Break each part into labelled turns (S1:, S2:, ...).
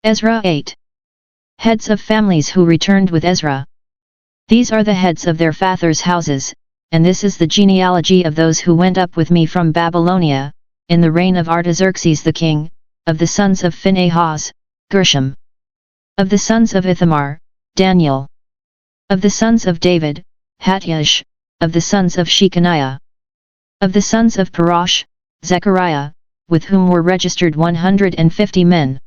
S1: Ezra 8. Heads of families who returned with Ezra. These are the heads of their fathers' houses, and this is the genealogy of those who went up with me from Babylonia, in the reign of Artaxerxes the king, of the sons of Phinehas, Gershom. Of the sons of Ithamar, Daniel. Of the sons of David, Hattush. Of the sons of Shechaniah. Of the sons of Parosh, Zechariah, with whom were registered 150 men.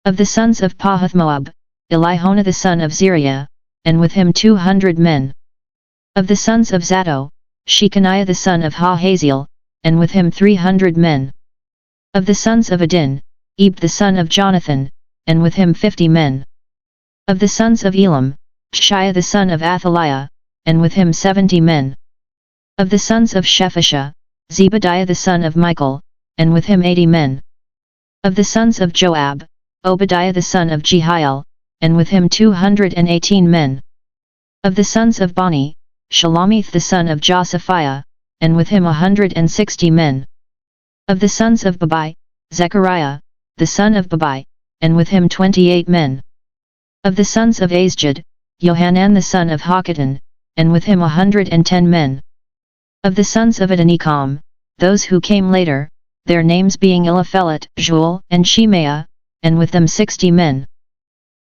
S1: Of the sons of Pahath-Moab, Elihonah the son of Zeriah, and with him 200 men. Of the sons of Zatto, Shechaniah the son of Hahaziel, and with him 300 men. Of the sons of Adin, Eb the son of Jonathan, and with him 50 men. Of the sons of Elam, Shaiah the son of Athaliah, and with him 70 men. Of the sons of Shephatiah, Zebadiah the son of Michael, and with him 80 men. Of the sons of Joab, Obadiah the son of Jehiel, and with him 218 men. Of the sons of Bani, Shalomith the son of Josaphiah, and with him 160 men. Of the sons of Babai, Zechariah, the son of Babai, and with him 28 men. Of the sons of Azjad, Johanan the son of Hakatan, and with him 110 men. Of the sons of Adonikam, those who came later, their names being Eliphelet, Joel, and Shemaiah, and with them 60 men.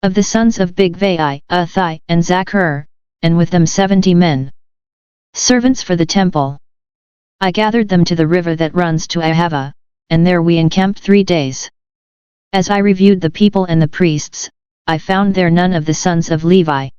S1: Of the sons of Bigvai, Athai, and Zachar, and with them 70 men. Servants for the temple. I gathered them to the river that runs to Ahava, and there we encamped 3 days. As I reviewed the people and the priests, I found there none of the sons of Levi.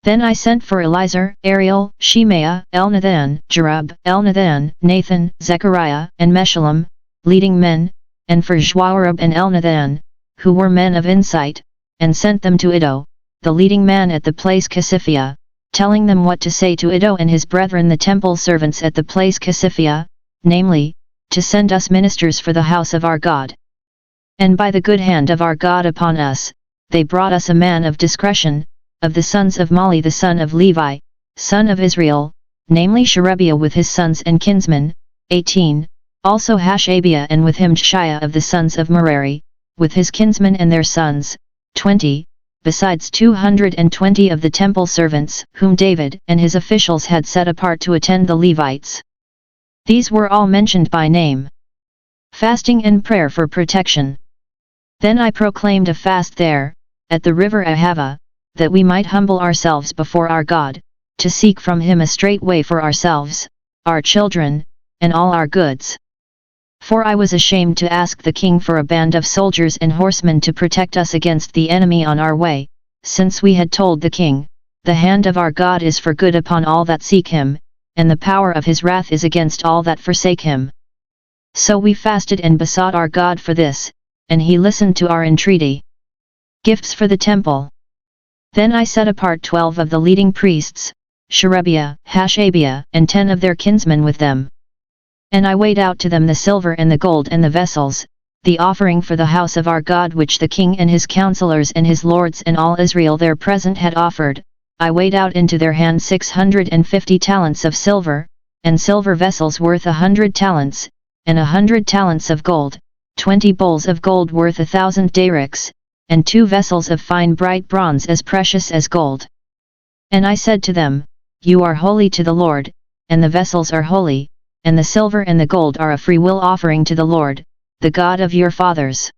S1: Then I sent for Elizur, Ariel, Shemaiah, Elnathan, Jerub, Elnathan, Nathan, Zechariah, and Meshullam, leading men, and for Joarib and Elnathan, who were men of insight, and sent them to Iddo, the leading man at the place Casiphia, telling them what to say to Iddo and his brethren the temple servants at the place Casiphia, namely, to send us ministers for the house of our God. And by the good hand of our God upon us, they brought us a man of discretion, of the sons of Mali the son of Levi, son of Israel, namely Sherebiah with his sons and kinsmen, 18, also Hashabiah and with him Jeshaiah of the sons of Merari, with his kinsmen and their sons, 20, besides 220 of the temple servants whom David and his officials had set apart to attend the Levites. These were all mentioned by name. Fasting and prayer for protection. Then I proclaimed a fast there, at the river Ahava, that we might humble ourselves before our God, to seek from him a straight way for ourselves, our children, and all our goods. For I was ashamed to ask the king for a band of soldiers and horsemen to protect us against the enemy on our way, since we had told the king, the hand of our God is for good upon all that seek him, and the power of his wrath is against all that forsake him. So we fasted and besought our God for this, and he listened to our entreaty. Gifts for the temple. Then I set apart 12 of the leading priests, Sherebiah, Hashabiah, and 10 of their kinsmen with them. And I weighed out to them the silver and the gold and the vessels, the offering for the house of our God which the king and his counselors and his lords and all Israel there present had offered. I weighed out into their hand 650 talents of silver, and silver vessels worth 100 talents, and 100 talents of gold, 20 bowls of gold worth 1,000 darics, and 2 vessels of fine bright bronze as precious as gold. And I said to them, You are holy to the Lord, and the vessels are holy, and the silver and the gold are a freewill offering to the Lord, the God of your fathers.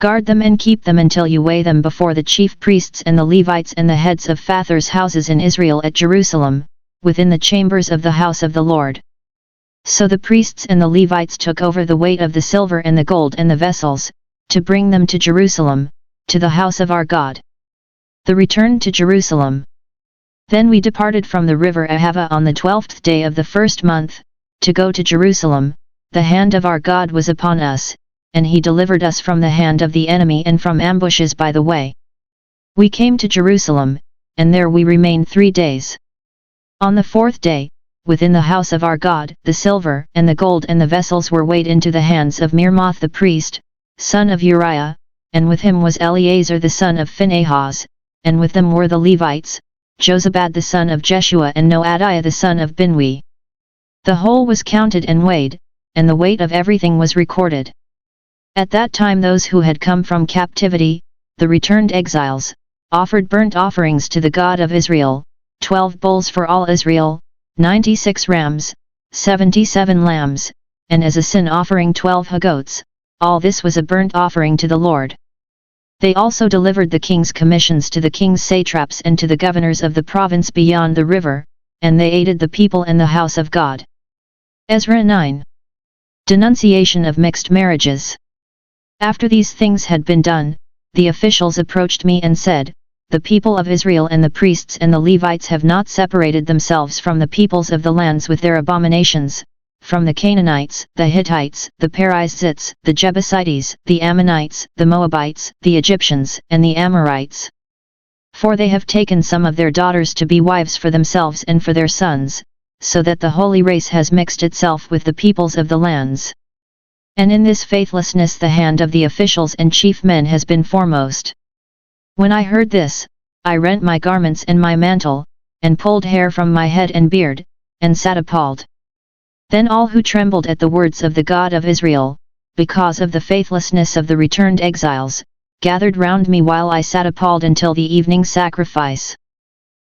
S1: Guard them and keep them until you weigh them before the chief priests and the Levites and the heads of fathers' houses in Israel at Jerusalem, within the chambers of the house of the Lord. So the priests and the Levites took over the weight of the silver and the gold and the vessels, to bring them to Jerusalem, to the house of our God. The return to Jerusalem. Then we departed from the river Ahava on the 12th day of the first month, to go to Jerusalem. The hand of our God was upon us, and he delivered us from the hand of the enemy and from ambushes by the way. We came to Jerusalem, and there we remained 3 days. On the 4th day, within the house of our God, the silver and the gold and the vessels were weighed into the hands of Meremoth the priest, son of Uriah, and with him was Eleazar the son of Phinehas, and with them were the Levites, Jozabad the son of Jeshua and Noadiah the son of Binwi. The whole was counted and weighed, and the weight of everything was recorded. At that time those who had come from captivity, the returned exiles, offered burnt offerings to the God of Israel, 12 bulls for all Israel, 96 rams, 77 lambs, and as a sin offering 12 goats. All this was a burnt offering to the Lord. They also delivered the king's commissions to the king's satraps and to the governors of the province beyond the river, and they aided the people and the house of God. Ezra 9. Denunciation of mixed marriages. After these things had been done, the officials approached me and said, "The people of Israel and the priests and the Levites have not separated themselves from the peoples of the lands with their abominations, from the Canaanites, the Hittites, the Perizzites, the Jebusites, the Ammonites, the Moabites, the Egyptians, and the Amorites. For they have taken some of their daughters to be wives for themselves and for their sons, so that the holy race has mixed itself with the peoples of the lands. And in this faithlessness the hand of the officials and chief men has been foremost." When I heard this, I rent my garments and my mantle, and pulled hair from my head and beard, and sat appalled. Then all who trembled at the words of the God of Israel, because of the faithlessness of the returned exiles, gathered round me while I sat appalled until the evening sacrifice.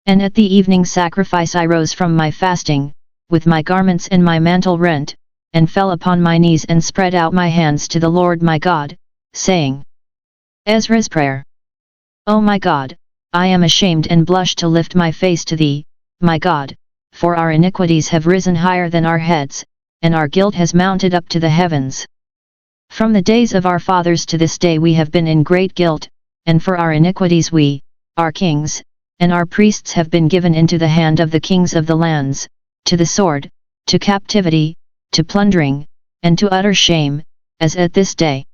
S1: And at the evening sacrifice I rose from my fasting, with my garments and my mantle rent, and fell upon my knees and spread out my hands to the Lord my God, saying, Ezra's Prayer. O my God, I am ashamed and blush to lift my face to Thee, my God, for our iniquities have risen higher than our heads, and our guilt has mounted up to the heavens. From the days of our fathers to this day we have been in great guilt, and for our iniquities we, our kings, and our priests have been given into the hand of the kings of the lands, to the sword, to captivity, to plundering, and to utter shame, as at this day.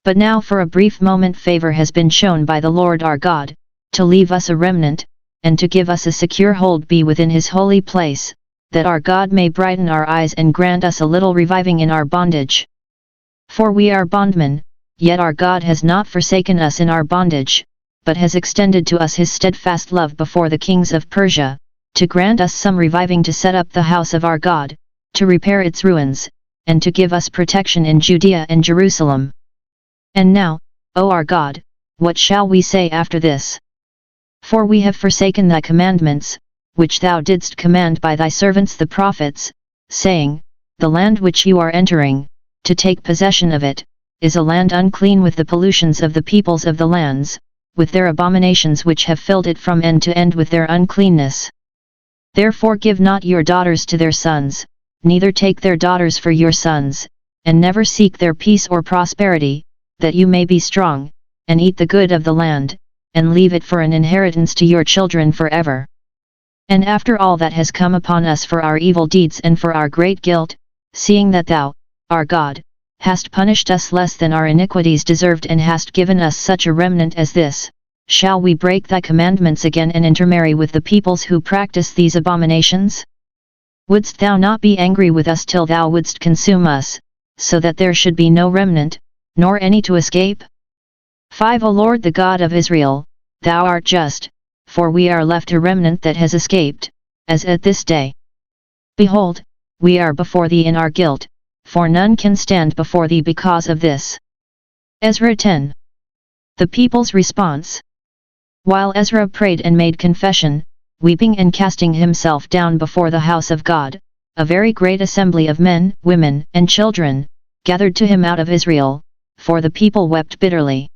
S1: But now for a brief moment favor has been shown by the Lord our God, to leave us a remnant, and to give us a secure hold be within His holy place, that our God may brighten our eyes and grant us a little reviving in our bondage. For we are bondmen, yet our God has not forsaken us in our bondage, but has extended to us His steadfast love before the kings of Persia, to grant us some reviving to set up the house of our God, to repair its ruins, and to give us protection in Judea and Jerusalem. And now, O our God, what shall we say after this? For we have forsaken Thy commandments, which Thou didst command by Thy servants the prophets, saying, The land which you are entering, to take possession of it, is a land unclean with the pollutions of the peoples of the lands, with their abominations which have filled it from end to end with their uncleanness. Therefore give not your daughters to their sons, neither take their daughters for your sons, and never seek their peace or prosperity, that you may be strong, and eat the good of the land, and leave it for an inheritance to your children forever. And after all that has come upon us for our evil deeds and for our great guilt, seeing that Thou, our God, hast punished us less than our iniquities deserved and hast given us such a remnant as this, shall we break Thy commandments again and intermarry with the peoples who practice these abominations? Wouldst Thou not be angry with us till Thou wouldst consume us, so that there should be no remnant, nor any to escape? 5. O Lord the God of Israel, Thou art just, for we are left a remnant that has escaped, as at this day. Behold, we are before Thee in our guilt, for none can stand before Thee because of this. Ezra 10. The people's response. While Ezra prayed and made confession, weeping and casting himself down before the house of God, a very great assembly of men, women, and children, gathered to him out of Israel, for the people wept bitterly.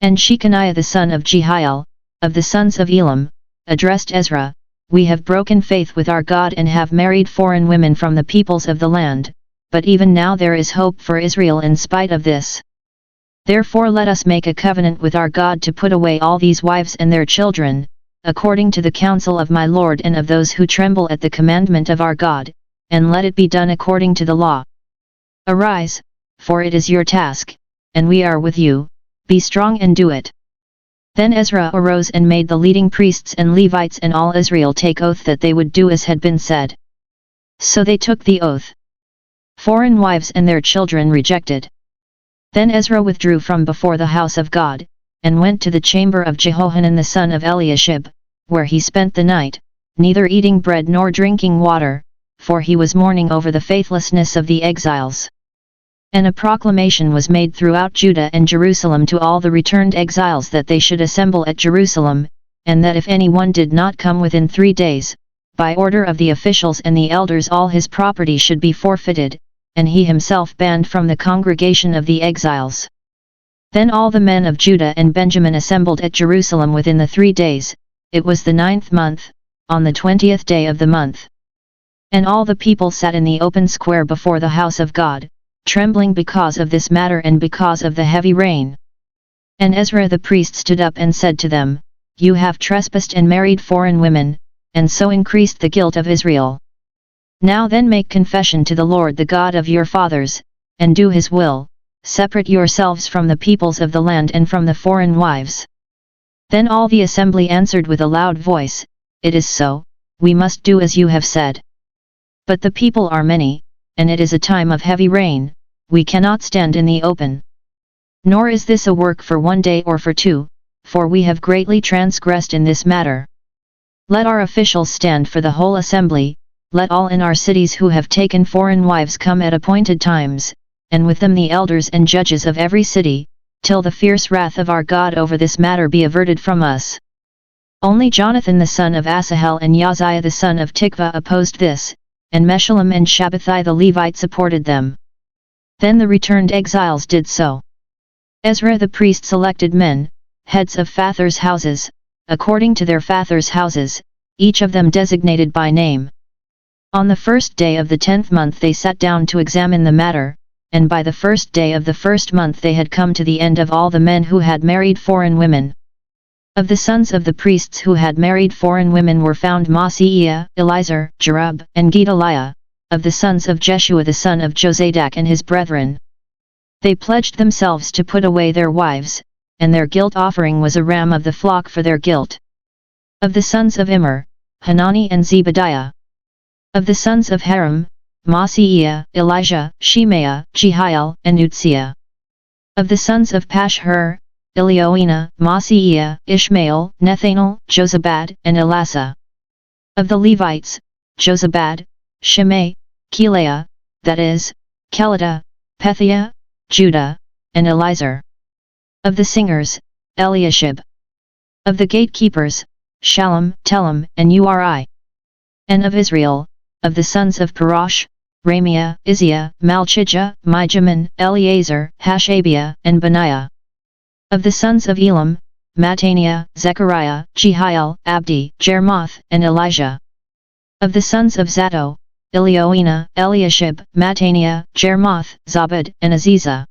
S1: And Shechaniah the son of Jehiel, of the sons of Elam, addressed Ezra, We have broken faith with our God and have married foreign women from the peoples of the land, but even now there is hope for Israel in spite of this. Therefore let us make a covenant with our God to put away all these wives and their children, according to the counsel of my Lord and of those who tremble at the commandment of our God, and let it be done according to the law. Arise, for it is your task, and we are with you, be strong and do it. Then Ezra arose and made the leading priests and Levites and all Israel take oath that they would do as had been said. So they took the oath. Foreign wives and their children rejected. Then Ezra withdrew from before the house of God, and went to the chamber of Jehohanan the son of Eliashib, where he spent the night, neither eating bread nor drinking water, for he was mourning over the faithlessness of the exiles. And a proclamation was made throughout Judah and Jerusalem to all the returned exiles that they should assemble at Jerusalem, and that if anyone did not come within 3 days, by order of the officials and the elders all his property should be forfeited, and he himself banned from the congregation of the exiles. Then all the men of Judah and Benjamin assembled at Jerusalem within the 3 days, it was the 9th month, on the 20th day of the month. And all the people sat in the open square before the house of God, trembling because of this matter and because of the heavy rain. And Ezra the priest stood up and said to them, You have trespassed and married foreign women, and so increased the guilt of Israel. Now then make confession to the Lord the God of your fathers, and do his will, separate yourselves from the peoples of the land and from the foreign wives. Then all the assembly answered with a loud voice, It is so, we must do as you have said. But the people are many, and it is a time of heavy rain, we cannot stand in the open. Nor is this a work for 1 day or for 2, for we have greatly transgressed in this matter. Let our officials stand for the whole assembly, let all in our cities who have taken foreign wives come at appointed times, and with them the elders and judges of every city, till the fierce wrath of our God over this matter be averted from us. Only Jonathan the son of Asahel and Yaziah the son of Tikvah opposed this, and Meshullam and Shabbathai the Levite supported them. Then the returned exiles did so. Ezra the priest selected men, heads of fathers' houses, according to their fathers' houses, each of them designated by name. On the 1st day of the 10th month they sat down to examine the matter, and by the 1st day of the 1st month they had come to the end of all the men who had married foreign women. Of the sons of the priests who had married foreign women were found Maaseiah, Elizur, Jerub, and Gedaliah, of the sons of Jeshua the son of Jozadak and his brethren. They pledged themselves to put away their wives, and their guilt offering was a ram of the flock for their guilt. Of the sons of Immer, Hanani and Zebadiah. Of the sons of Haram, Maaseiah, Elijah, Shemaiah, Jehiel, and Uzziah. Of the sons of Pashhur, Elioenah, Maaseiah, Ishmael, Nethanel, Jozabad, and Elasa. Of the Levites, Jozabad, Shimei, Kelaiah, that is, Kelita, Pethiah, Judah, and Elizur. Of the singers, Eliashib. Of the gatekeepers, Shallum, Telem, and Uri. And of Israel, of the sons of Parosh, Ramiah, Izziah, Malchijah, Mijamin, Eleazar, Hashabiah, and Benaiah. Of the sons of Elam, Mattaniah, Zechariah, Jehiel, Abdi, Jermoth, and Elijah. Of the sons of Zatto, Elioenah, Eliashib, Mattaniah, Jermoth, Zabad, and Aziza.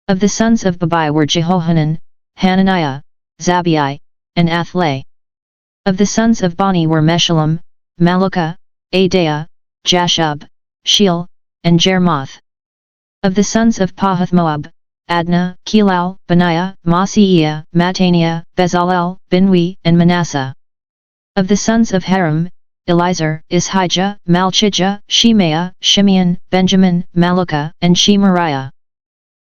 S1: Of the sons of Babai were Jehohanan, Hananiah, Zabai, and Athlai. Of the sons of Bani were Meshullam, Maluka, Adaiah, Jashub, Sheel, and Jermoth. Of the sons of Pahath-Moab, Adnah, Kelal, Benaiah, Maaseiah, Mattaniah, Bezalel, Binwi, and Manasseh. Of the sons of Haram, Elizur, Ishijah, Malchijah, Shemaiah, Shimeon, Benjamin, Maluka, and Shemariah.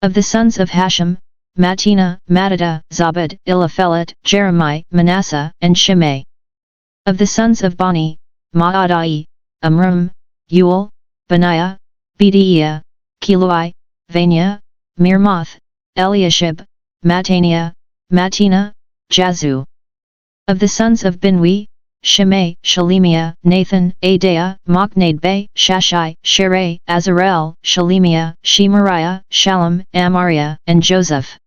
S1: Of the sons of Hashem, Mattina, Mattada, Zabad, Eliphelet, Jeremiah, Manasseh, and Shimei. Of the sons of Bani, Maadai, Amram, Uel, Benaiah, Bedeiah, Kilui, Vania, Mirmoth, Eliashib, Mattaniah, Mattina, Jazu. Of the sons of Binwi, Shimei, Shelemiah, Nathan, Adaiah, Mochnadbeh, Shashai, Sherei, Azarel, Shelemiah, Shemariah, Shallum, Amariah, and Joseph.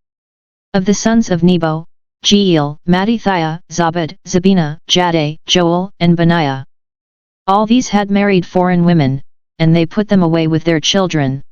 S1: Of the sons of Nebo, Jeiel, Mattithiah, Zabad, Zabina, Jadai, Joel, and Benaiah. All these had married foreign women, and they put them away with their children.